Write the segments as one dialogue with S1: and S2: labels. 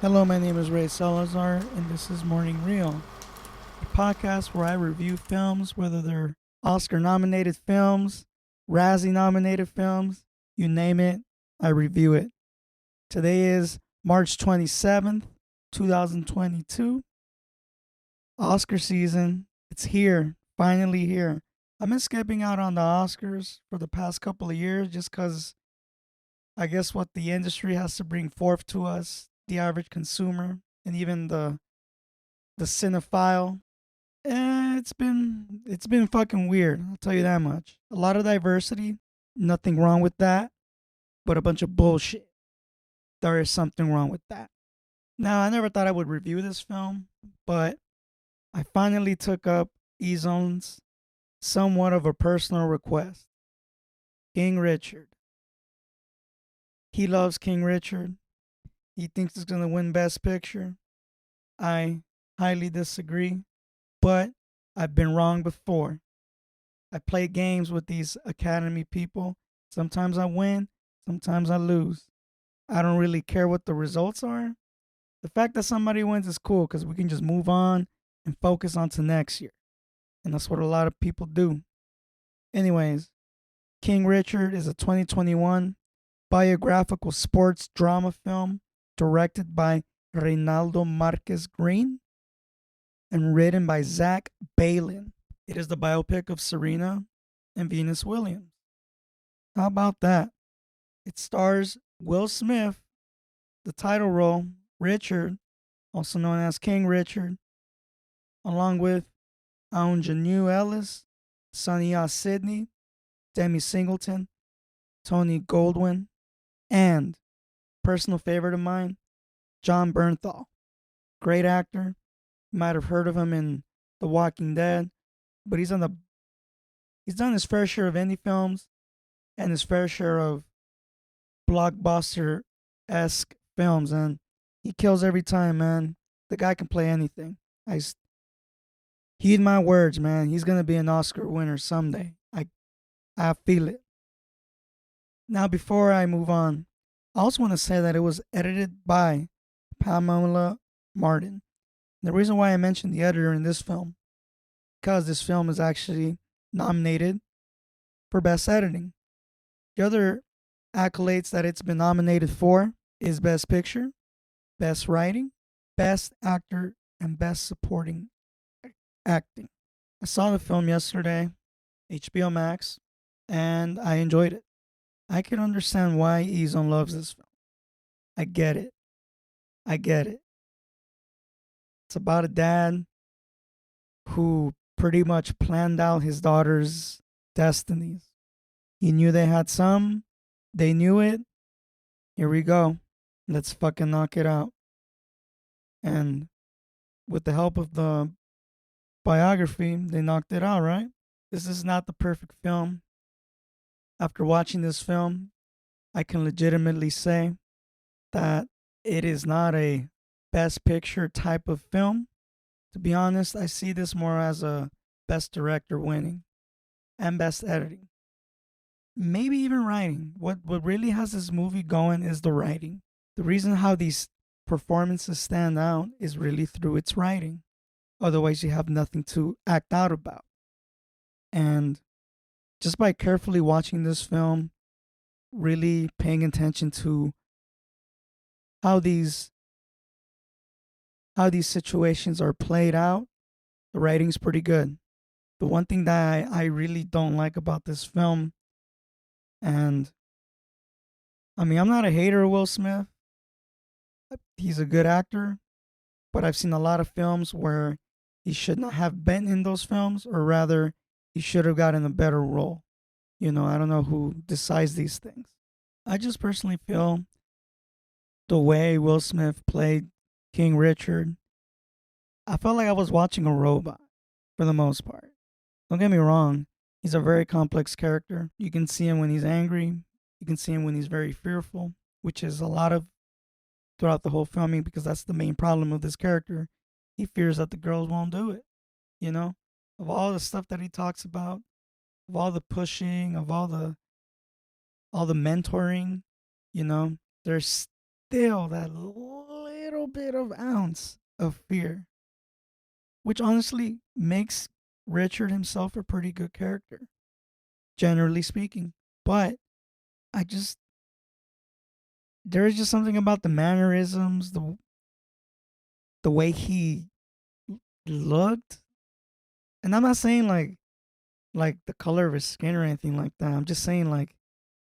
S1: Hello, my name is Ray Salazar, and this is Morning Reel, a podcast where I review films, whether they're Oscar nominated films, Razzie nominated films, you name it, I review it. Today is March 27th, 2022. Oscar season. It's here, finally here. I've been skipping out on the Oscars for the past couple of years just because I guess what the industry has to bring forth to us, the average consumer, and even the cinephile. It's been fucking weird. I'll tell you that much. A lot of diversity, nothing wrong with that, but a bunch of bullshit. There is something wrong with that. Now, I never thought I would review this film, but I finally took up Ezone's somewhat of a personal request. King Richard. He loves King Richard. He thinks it's going to win Best Picture. I highly disagree, but I've been wrong before. I play games with these Academy people. Sometimes I win, sometimes I lose. I don't really care what the results are. The fact that somebody wins is cool because we can just move on and focus on to next year. And that's what a lot of people do. Anyways, King Richard is a 2021 biographical sports drama film directed by Reynaldo Marquez Green and written by Zach Balin. It is the biopic of Serena and Venus Williams. How about that? It stars Will Smith, the title role, Richard, also known as King Richard, along with Aunjanue Ellis, Sonia Sidney, Demi Singleton, Tony Goldwyn, and, personal favorite of mine, John Bernthal. Great actor. You might have heard of him in The Walking Dead, but he's done his fair share of indie films and his fair share of blockbuster-esque films, and he kills every time, man. The guy can play anything. Heed my words, man. He's gonna be an Oscar winner someday. I feel it. Now, before I move on, I also want to say that it was edited by Pamela Martin. The reason why I mentioned the editor in this film, because this film is actually nominated for Best Editing. The other accolades that it's been nominated for is Best Picture, Best Writing, Best Actor, and Best Supporting Acting. I saw the film yesterday, HBO Max, and I enjoyed it. I can understand why Ezon loves this film. I get it. I get it. It's about a dad who pretty much planned out his daughter's destinies. He knew they had some, they knew it. Here we go. Let's fucking knock it out. And with the help of the biography, they knocked it out, right? This is not the perfect film. After watching this film, I can legitimately say that it is not a Best Picture type of film. To be honest, I see this more as a Best Director winning and Best Editing. Maybe even writing. What really has this movie going is the writing. The reason how these performances stand out is really through its writing. Otherwise, you have nothing to act out about. And just by carefully watching this film, really paying attention to how these situations are played out, the writing's pretty good. The one thing that I really don't like about this film, and I mean, I'm not a hater of Will Smith. He's a good actor, but I've seen a lot of films where he should not have been in those films, or rather, he should have gotten a better role. I don't know who decides these things. I just personally feel the way Will Smith played King Richard, I felt like I was watching a robot for the most part. Don't get me wrong, he's a very complex character. You can see him when he's angry, you can see him when he's very fearful, which is a lot of throughout the whole filming because that's the main problem of this character. He fears that the girls won't do it, Of all the stuff that he talks about, of all the pushing, of all the mentoring, there's still that little little bit of ounce of fear, which honestly makes Richard himself a pretty good character, generally speaking. But I just, there's just something about the mannerisms, the way he looked. And I'm not saying like the color of his skin or anything like that. I'm just saying like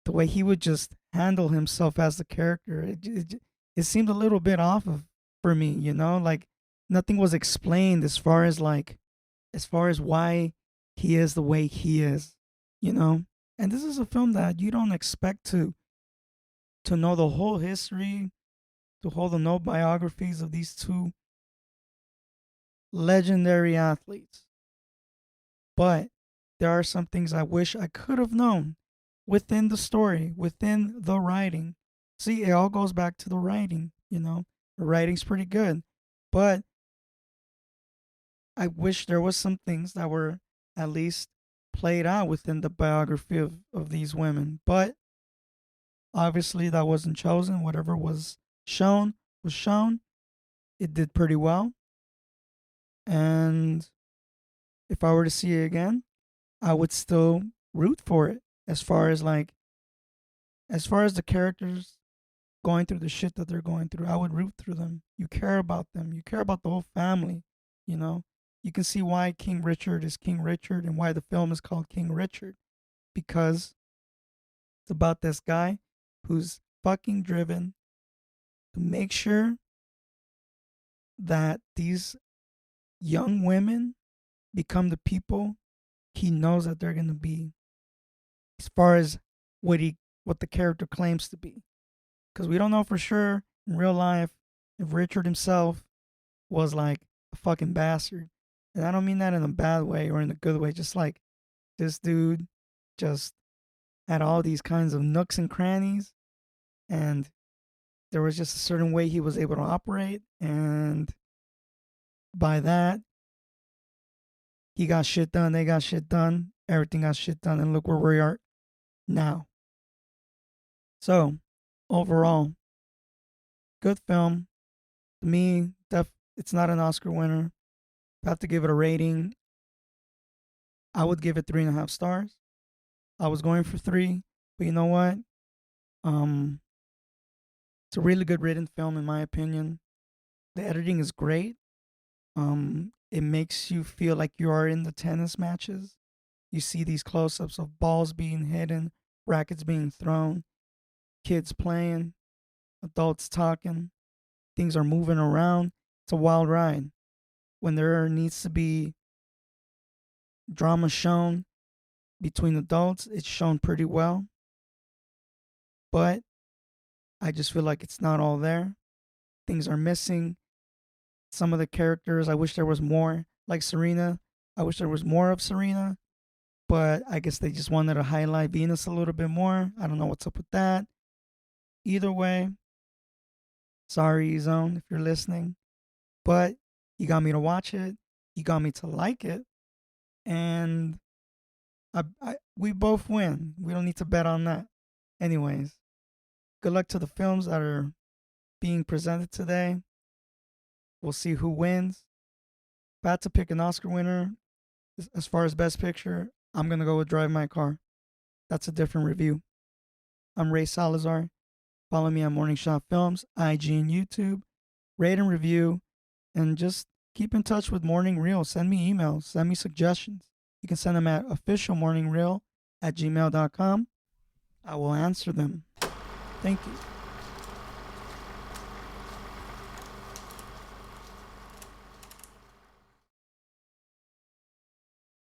S1: the way he would just handle himself as the character. It seemed a little bit off of for me, you know, like nothing was explained as far as why he is the way he is, you know. And this is a film that you don't expect to know the whole history, to hold the no biographies of these two legendary athletes. But there are some things I wish I could have known within the story, within the writing. See, it all goes back to the writing, you know. The writing's pretty good. But I wish there was some things that were at least played out within the biography of these women. But obviously that wasn't chosen. Whatever was shown was shown. It did pretty well. And if I were to see it again, I would still root for it as far as the characters going through the shit that they're going through. I would root through them. You care about them. You care about the whole family, you know? You can see why King Richard is King Richard and why the film is called King Richard, because it's about this guy who's fucking driven to make sure that these young women become the people he knows that they're going to be, as far as what the character claims to be, because we don't know for sure in real life if Richard himself was like a fucking bastard. And I don't mean that in a bad way or in a good way, just like this dude just had all these kinds of nooks and crannies, and there was just a certain way he was able to operate, and by that he got shit done, they got shit done, everything got shit done, and look where we are now. So, overall, good film. To me, it's not an Oscar winner. If I have to give it a rating, I would give it 3.5 stars. I was going for 3, but you know what? It's a really good written film in my opinion. The editing is great. It makes you feel like you are in the tennis matches. You see these close-ups of balls being hidden, rackets being thrown, kids playing, adults talking, things are moving around. It's a wild ride. When there needs to be drama shown between adults, it's shown pretty well. But I just feel like it's not all there. Things are missing. Some of the characters, I wish there was more. Like Serena, I wish there was more of Serena. But I guess they just wanted to highlight Venus a little bit more. I don't know what's up with that. Either way, sorry, Zone, if you're listening. But you got me to watch it. You got me to like it. And we both win. We don't need to bet on that. Anyways, good luck to the films that are being presented today. We'll see who wins. If I had to pick an Oscar winner, as far as Best Picture, I'm going to go with Drive My Car. That's a different review. I'm Ray Salazar. Follow me on Morning Shot Films, IG and YouTube. Rate and review. And just keep in touch with Morning Reel. Send me emails. Send me suggestions. You can send them at officialmorningreel@gmail.com. I will answer them. Thank you.